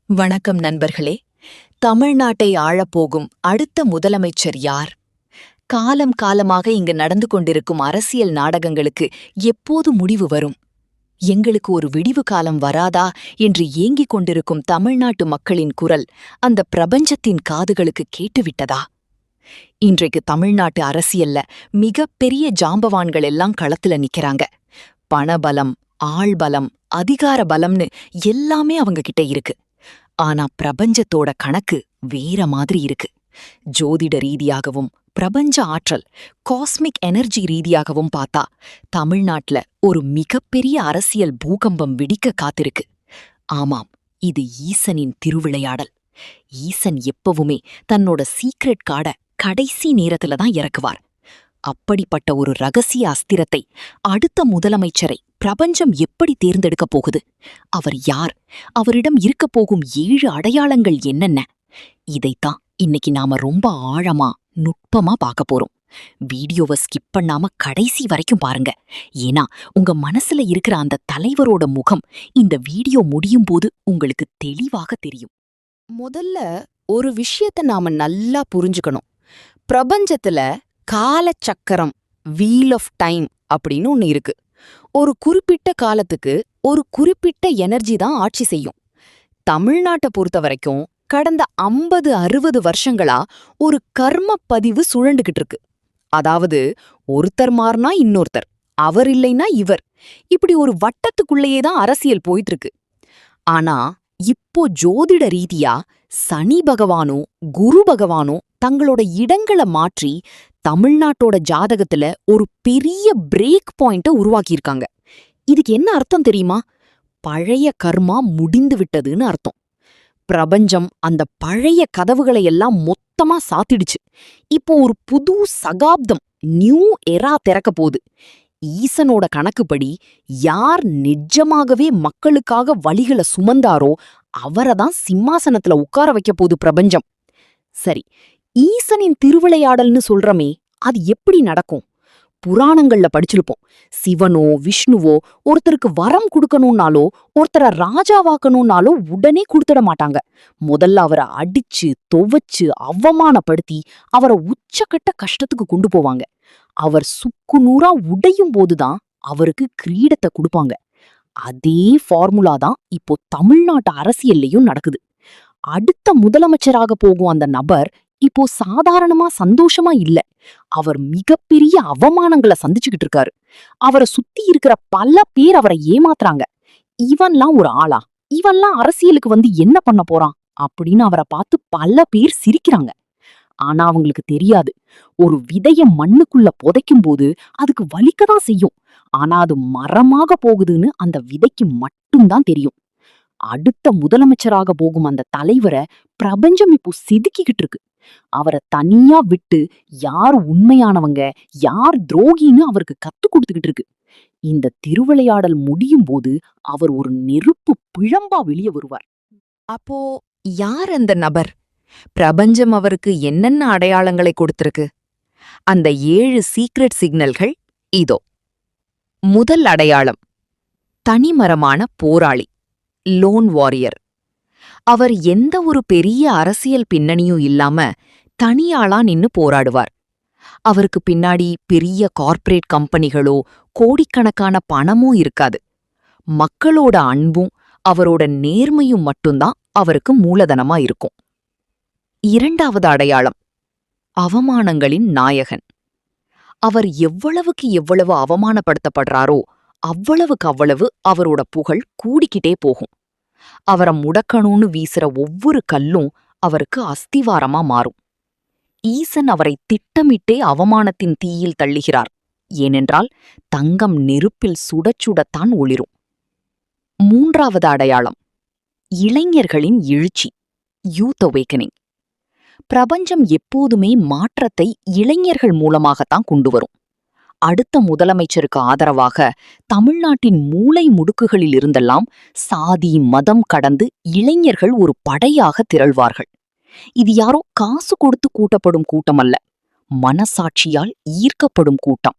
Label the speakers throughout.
Speaker 1: வணக்கம் நண்பர்களே. தமிழ்நாட்டை ஆளப்போகும் அடுத்த முதலமைச்சர் யார்? காலம் காலமாக இங்கு நடந்து கொண்டிருக்கும் அரசியல் நாடகங்களுக்கு எப்போது முடிவு வரும்? எங்களுக்கு ஒரு விடிவு காலம் வராதா என்று ஏங்கிக் கொண்டிருக்கும் தமிழ்நாட்டு மக்களின் குரல் அந்த பிரபஞ்சத்தின் காதுகளுக்கு கேட்டுவிட்டதா? இன்றைக்கு தமிழ்நாட்டு அரசியல்ல மிகப்பெரிய ஜாம்பவான்கள் எல்லாம் களத்துல நிக்கிறாங்க. பணபலம், ஆள்பலம், அதிகார பலம்னு எல்லாமே அவங்க கிட்ட இருக்கு. ஆனா பிரபஞ்சத்தோட கணக்கு வேற மாதிரி இருக்கு. ஜோதிட ரீதியாகவும் பிரபஞ்ச ஆற்றல், காஸ்மிக் எனர்ஜி ரீதியாகவும் பார்த்தா தமிழ்நாட்டுல ஒரு மிகப்பெரிய அரசியல் பூகம்பம் வெடிக்க காத்திருக்கு. ஆமாம், இது ஈசனின் திருவிளையாடல். ஈசன் எப்பவுமே தன்னோட சீக்ரெட் கார்டை கடைசி நேரத்துல தான் இறக்குவார். அப்படிப்பட்ட ஒரு ரகசிய அஸ்திரத்தை, அடுத்த முதலமைச்சரை பிரபஞ்சம் எப்படி தேர்ந்தெடுக்கப் போகுது? அவர் யார்? அவரிடம் இருக்கப் போகும் 7 அடையாளங்கள் என்னென்ன? இதைத்தான் இன்னைக்கு நாம ரொம்ப ஆழமா, நுட்பமா பார்க்க போறோம். வீடியோவை ஸ்கிப் பண்ணாம கடைசி வரைக்கும் பாருங்க. ஏன்னா உங்க மனசுல இருக்கிற அந்த தலைவரோட முகம் இந்த வீடியோ முடியும் போது உங்களுக்கு தெளிவாக தெரியும். முதல்ல ஒரு விஷயத்த நாம நல்லா புரிஞ்சுக்கணும். பிரபஞ்சத்துல காலச்சக்கரம், வீல் ஆஃப் டைம் அப்படின்னு ஒன்னு இருக்கு. ஒரு குறிப்பிட்ட காலத்துக்கு ஒரு குறிப்பிட்ட எனர்ஜி தான் ஆட்சி செய்யும். தமிழ்நாட்டை பொறுத்த வரைக்கும் கடந்த 50-60 வருஷங்களா ஒரு கர்ம பதிவு சுழண்டுகிட்டு இருக்கு. அதாவது ஒருத்தர் மாறினா இன்னொருத்தர், அவர் இல்லைன்னா இவர், இப்படி ஒரு வட்டத்துக்குள்ளேயே தான் அரசியல் போயிட்டு இருக்கு. ஆனா இப்போ ஜோதிட ரீதியா சனி பகவானும் குரு பகவானும் தங்களோட இடங்களை மாற்றி தமிழ்நாட்டோட ஜாதகத்துல ஒரு பெரிய பிரேக் பாயிண்ட உருவாக்கியிருக்காங்க. இதுக்கு என்ன அர்த்தம் தெரியுமா? பழைய கர்மா முடிந்து விட்டதுன்னு அர்த்தம். பிரபஞ்சம் அந்த பழைய கதவுகளை எல்லாம் மொத்தமா சாத்திடுச்சு. இப்போ ஒரு புது சகாப்தம், நியூ எரா திறக்க போகுது. ஈசனோட கணக்குப்படி யார் நிஜமாகவே மக்களுக்காக வழிகளை சுமந்தாரோ அவரதான் சிம்மாசனத்துல உட்கார வைக்க போகுது பிரபஞ்சம். சரி, ஈசனின் திருவிளையாடல்னு சொல்றமே, அது எப்படி நடக்கும்? புராணங்கள்ல படிச்சிருப்போம். சிவனோ விஷ்ணுவோ ஒருத்தருக்கு வரம் கொடுக்கணும்னாலோ ஒருத்தரை ராஜாவாக்கணும்னாலோ உடனே கொடுத்துட மாட்டாங்க. முதல்ல அவரை அடிச்சு துவைச்சு அவமானப்படுத்தி அவரை உச்சக்கட்ட கஷ்டத்துக்கு கொண்டு போவாங்க. அவர் சுக்குநூறா உடையும் போதுதான் அவருக்கு கிரீடத்தை கொடுப்பாங்க. அதே ஃபார்முலா தான் இப்போ தமிழ்நாட்டு அரசியல்லையும் நடக்குது. அடுத்த முதலமைச்சராக போகும் அந்த நபர் இப்போ சாதாரணமா சந்தோஷமா இல்ல. அவர் மிகப்பெரிய அவமானங்களை சந்திச்சுக்கிட்டு இருக்காரு. அவரை சுத்தி இருக்கிற பல பேர் அவரை ஏமாத்துறாங்க. இவன்லாம் ஒரு ஆளா? இவன்லாம் அரசியலுக்கு வந்து என்ன பண்ண போறான் அப்படின்னு அவரை பார்த்து பல பேர் சிரிக்கிறாங்க. ஆனா அவங்களுக்கு தெரியாது, ஒரு விதைய மண்ணுக்குள்ள புதைக்கும் போது அதுக்கு வலிக்கதான் செய்யும். ஆனா அது மரமாக போகுதுன்னு அந்த விதைக்கு மட்டும்தான் தெரியும். அடுத்த முதலமைச்சராக போகும் அந்த தலைவரை பிரபஞ்சம் இப்போ செதுக்கிக்கிட்டு இருக்கு. அவரை தனியா விட்டு யார் உண்மையானவங்க, யார் துரோகின்னு அவருக்கு கத்து கொடுத்துக்கிட்டு இருக்கு. இந்த திருவிளையாடல் முடியும் போது அவர் ஒரு நெருப்பு பிழம்பா வெளியே வருவார். அப்போ யார் அந்த நபர்? பிரபஞ்சம் அவருக்கு என்னென்ன அடையாளங்களை கொடுத்திருக்கு? அந்த 7 சீக்ரெட் சிக்னல்கள் இதோ. முதல் அடையாளம், தனிமரமான போராளி, லோன் வாரியர். அவர் எந்த ஒரு பெரிய அரசியல் பின்னணியும் இல்லாம தனியாளா நின்னு போராடுவார். அவருக்கு பின்னாடி பெரிய கார்ப்பரேட் கம்பெனிகளோ கோடிக்கணக்கான பணமும் இருக்காது. மக்களோட அன்பும் அவரோட நேர்மையும் மட்டும்தான் அவருக்கு மூலதனமா இருக்கும். இரண்டாவது அடையாளம், அவமானங்களின் நாயகன். அவர் எவ்வளவுக்கு எவ்வளவு அவமானப்படுத்தப்படுறாரோ அவ்வளவுக்கு அவ்வளவு அவரோட புகழ் கூடிக்கிட்டே போகும். அவரை முடக்கணும்னு வீசுற ஒவ்வொரு கல்லும் அவருக்கு அஸ்திவாரமா மாறும். ஈசன் அவரை திட்டமிட்டே அவமானத்தின் தீயில் தள்ளுகிறார். ஏனென்றால் தங்கம் நெருப்பில் சுடச்சுடத்தான் ஒளிரும். மூன்றாவது அடையாளம், இளைஞர்களின் எழுச்சி, யூத் அவேக்கனிங். பிரபஞ்சம் எப்போதுமே மாற்றத்தை இளைஞர்கள் மூலமாகத்தான் கொண்டு வரும். அடுத்த முதலமைச்சருக்கு ஆதரவாக தமிழ்நாட்டின் மூலை முடுக்குகளில் இருந்தெல்லாம் சாதி மதம் கடந்து இளைஞர்கள் ஒரு படையாக திரள்வார்கள். இது யாரோ காசு கொடுத்து கூட்டப்படும் கூட்டம் அல்ல, மனசாட்சியால் ஈர்க்கப்படும் கூட்டம்.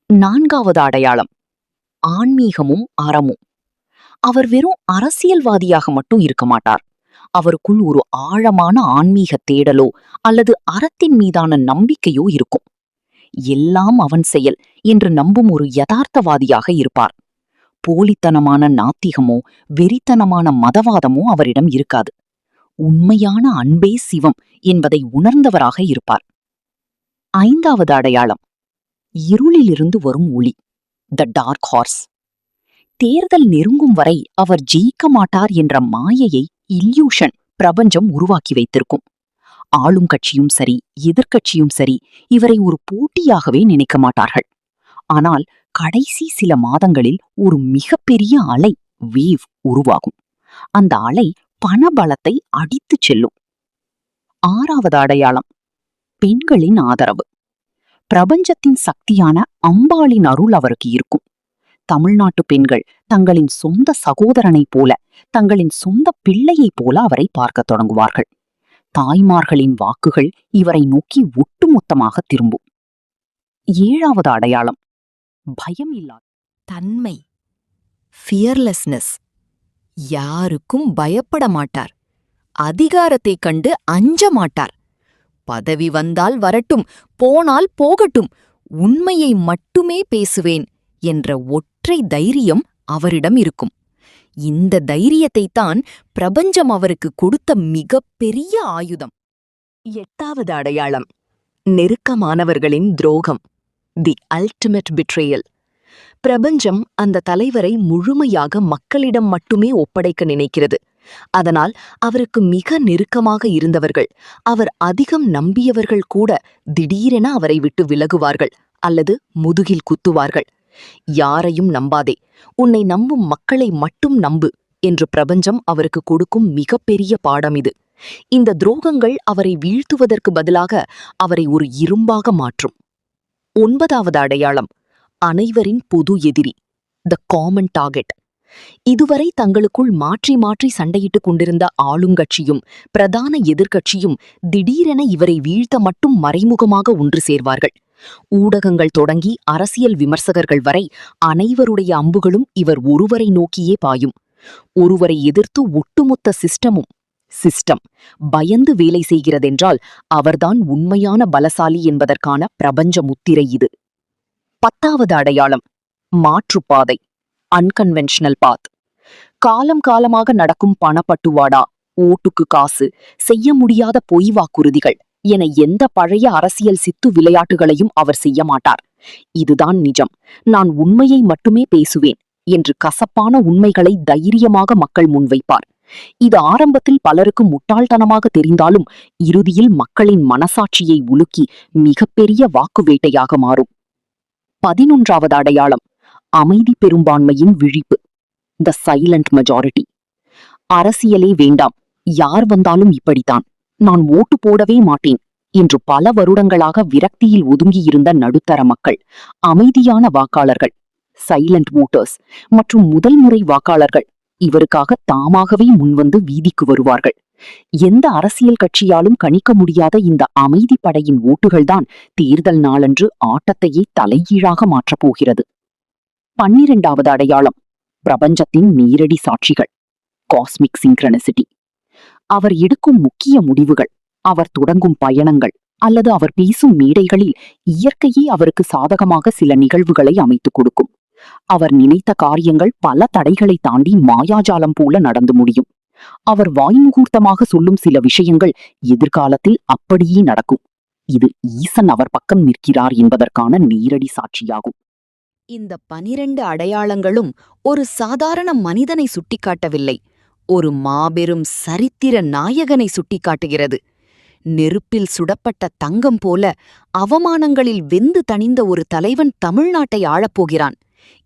Speaker 1: நான்காவது அடையாளம், ஆன்மீகமும் அறமும். அவர் வெறும் அரசியல்வாதியாக மட்டும் இருக்க மாட்டார். அவருக்குள் ஒரு ஆழமான ஆன்மீக தேடலோ அல்லது அறத்தின் மீதான நம்பிக்கையோ இருக்கும். எல்லாம் அவன் செயல் என்று நம்பும் ஒரு யதார்த்தவாதியாக இருப்பார். போலித்தனமான நாத்திகமோ வெறித்தனமான மதவாதமோ அவரிடம் இருக்காது. உண்மையான அன்பே சிவம் என்பதை உணர்ந்தவராக இருப்பார். 5வது அடையாளம், இருளிலிருந்து வரும் ஒளி, த டார்க் ஹார்ஸ். தேர்தல் நெருங்கும் வரை அவர் ஜெயிக்க மாட்டார் என்ற மாயையை, இல்யூஷன், பிரபஞ்சம் உருவாக்கி வைத்திருக்கும். ஆளும் கட்சியும் சரி எதிர்க்கட்சியும் சரி இவரை ஒரு போட்டியாகவே நினைக்க மாட்டார்கள். ஆனால் கடைசி சில மாதங்களில் ஒரு மிகப்பெரிய அலை, வேவ் உருவாகும். அந்த அலை பணபலத்தை அடித்துச் செல்லும். 6வது அடையாளம், பெண்களின் ஆதரவு. பிரபஞ்சத்தின் சக்தியான அம்பாளின் அருள் அவருக்கு இருக்கும். தமிழ்நாட்டு பெண்கள் தங்களின் சொந்த சகோதரனைப் போல, தங்களின் சொந்த பிள்ளையைப் போல அவரை பார்க்கத் தொடங்குவார்கள். தாய்மார்களின் வாக்குகள் இவரை நோக்கி ஒட்டுமொத்தமாக திரும்பும். 7வது அடையாளம், பயம் இல்லாத தன்மை, ஃபியர்லெஸ்னஸ். யாருக்கும் பயப்பட மாட்டார். அதிகாரத்தைக் கண்டு அஞ்ச மாட்டார். பதவி வந்தால் வரட்டும், போனால் போகட்டும், உண்மையை மட்டுமே பேசுவேன் என்ற ஒற்றை தைரியம் அவரிடம் இருக்கும். இந்த தைரியத்தைத்தான் பிரபஞ்சம் அவருக்கு கொடுத்த மிகப்பெரிய ஆயுதம். 8வது அடையாளம், நெருக்கமானவர்களின் துரோகம், தி அல்டிமேட் பிட்ரேயல். பிரபஞ்சம் அந்த தலைவரை முழுமையாக மக்களிடம் மட்டுமே ஒப்படைக்க நினைக்கிறது. அதனால் அவருக்கு மிக நெருக்கமாக இருந்தவர்கள், அவர் அதிகம் நம்பியவர்கள் கூட திடீரென அவரை விட்டு விலகுவார்கள் அல்லது முதுகில் குத்துவார்கள். யாரையும் நம்பாதே, உன்னை நம்பும் மக்களை மட்டும் நம்பு என்று பிரபஞ்சம் அவருக்கு கொடுக்கும் மிகப்பெரிய பாடம் இது. இந்த துரோகங்கள் அவரை வீழ்த்துவதற்கு பதிலாக அவரை ஒரு இரும்பாக மாற்றும். 9வது அடையாளம், அனைவரின் பொது எதிரி, த காமன் டார்கெட். இதுவரை தங்களுக்குள் மாற்றி மாற்றி சண்டையிட்டுக் கொண்டிருந்த ஆளுங்கட்சியும் பிரதான எதிர்க்கட்சியும் திடீரென இவரை வீழ்த்த மட்டும் மறைமுகமாக ஒன்று சேர்வார்கள். ஊடகங்கள் தொடங்கி அரசியல் விமர்சகர்கள் வரை அனைவருடைய அம்புகளும் இவர் ஒருவரை நோக்கியே பாயும். ஒருவரை எதிர்த்து ஒட்டுமொத்த சிஸ்டம் பயந்து வேலை செய்கிறதென்றால் அவர்தான் உண்மையான பலசாலி என்பதற்கான பிரபஞ்ச முத்திரை இது. 10வது அடையாளம், மாற்றுப்பாதை, அன்கன்வென்ஷனல் பாத். காலம் காலமாக நடக்கும் பணப்பட்டுவாடா, ஓட்டுக்கு காசு, செய்ய முடியாத பொய் வாக்குறுதிகள் என எந்த பழைய அரசியல் சித்து விளையாட்டுகளையும் அவர் செய்ய மாட்டார். இதுதான் நிஜம், நான் உண்மையை மட்டுமே பேசுவேன் என்று கசப்பான உண்மைகளை தைரியமாக மக்கள் முன்வைப்பார். இது ஆரம்பத்தில் பலருக்கு முட்டாள்தனமாக தெரிந்தாலும் இறுதியில் மக்களின் மனசாட்சியை உலுக்கி மிகப்பெரிய வாக்கு வேட்டையாக மாறும். 11வது அடையாளம், அமைதி பெரும்பான்மையின் விழிப்பு, த சைலண்ட் மெஜாரிட்டி. அரசியலே வேண்டாம், யார் வந்தாலும் இப்படித்தான், நான் ஓட்டு போடவே மாட்டேன் என்று பல வருடங்களாக விரக்தியில் ஒதுங்கியிருந்த நடுத்தர மக்கள், அமைதியான வாக்காளர்கள், சைலண்ட் வோட்டர்ஸ் மற்றும் முதல் முறை வாக்காளர்கள் இவருக்காக தாமாகவே முன்வந்து வீதிக்கு வருவார்கள். எந்த அரசியல் கட்சியாலும் கணிக்க முடியாத இந்த அமைதி படையின் ஓட்டுகள்தான் தேர்தல் நாளன்று ஆட்டத்தையே தலைகீழாக மாற்றப் போகிறது. 12வது அடையாளம், பிரபஞ்சத்தின் நேரடி சாட்சிகள், காஸ்மிக் சிங்க்ரனிசிட்டி. அவர் எடுக்கும் முக்கிய முடிவுகள், அவர் தொடங்கும் பயணங்கள் அல்லது அவர் பேசும் மேடைகளில் இயற்கையே அவருக்கு சாதகமாக சில நிகழ்வுகளை அமைத்துக் கொடுக்கும். அவர் நினைத்த காரியங்கள் பல தடைகளை தாண்டி மாயாஜாலம் போல நடந்து முடியும். அவர் வாய்முகூர்த்தமாக சொல்லும் சில விஷயங்கள் எதிர்காலத்தில் அப்படியே நடக்கும். இது ஈசன் அவர் பக்கம் நிற்கிறார் என்பதற்கான நேரடி சாட்சியாகும். இந்த 12 அடையாளங்களும் ஒரு சாதாரண மனிதனை சுட்டிக்காட்டவில்லை, ஒரு மாபெரும் சரித்திர நாயகனை சுட்டிக்காட்டுகிறது. நெருப்பில் சுடப்பட்ட தங்கம் போல அவமானங்களில் வெந்து தணிந்த ஒரு தலைவன் தமிழ்நாட்டை ஆளப்போகிறான்.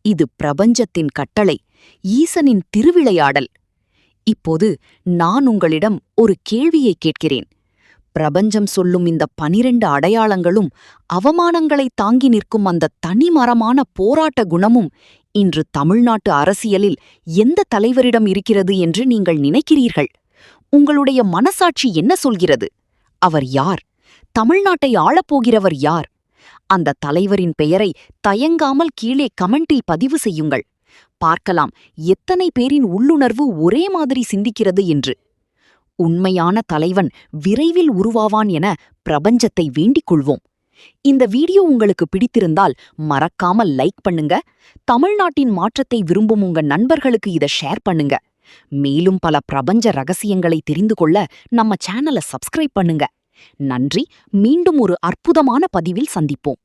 Speaker 1: இது பிரபஞ்சத்தின் கட்டளை, ஈசனின் திருவிளையாடல். இப்போது நான் உங்களிடம் ஒரு கேள்வியை கேட்கிறேன். பிரபஞ்சம் சொல்லும் இந்த 12 அடையாளங்களும் அவமானங்களை தாங்கி நிற்கும் அந்த தனிமரமான போராட்ட குணமும் இன்று தமிழ்நாட்டு அரசியலில் எந்த தலைவரிடம் இருக்கிறது என்று நீங்கள் நினைக்கிறீர்கள்? உங்களுடைய மனசாட்சி என்ன சொல்கிறது? அவர் யார்? தமிழ்நாட்டை ஆளப்போகிறவர் யார்? அந்த தலைவரின் பெயரை தயங்காமல் கீழே கமெண்டில் பதிவு செய்யுங்கள். பார்க்கலாம் எத்தனை பேரின் உள்ளுணர்வு ஒரே மாதிரி சிந்திக்கிறது என்று. உண்மையான தலைவன் விரைவில் உருவாவான் என பிரபஞ்சத்தை வேண்டிக் கொள்வோம். இந்த வீடியோ உங்களுக்கு பிடித்திருந்தால் மறக்காம லைக் பண்ணுங்க. தமிழ்நாட்டின் மாற்றத்தை விரும்பும் உங்க நண்பர்களுக்கு இதை ஷேர் பண்ணுங்க. மேலும் பல பிரபஞ்ச ரகசியங்களை தெரிந்து கொள்ள நம்ம சேனலை சப்ஸ்கிரைப் பண்ணுங்க. நன்றி. மீண்டும் ஒரு அற்புதமான பதிவில் சந்திப்போம்.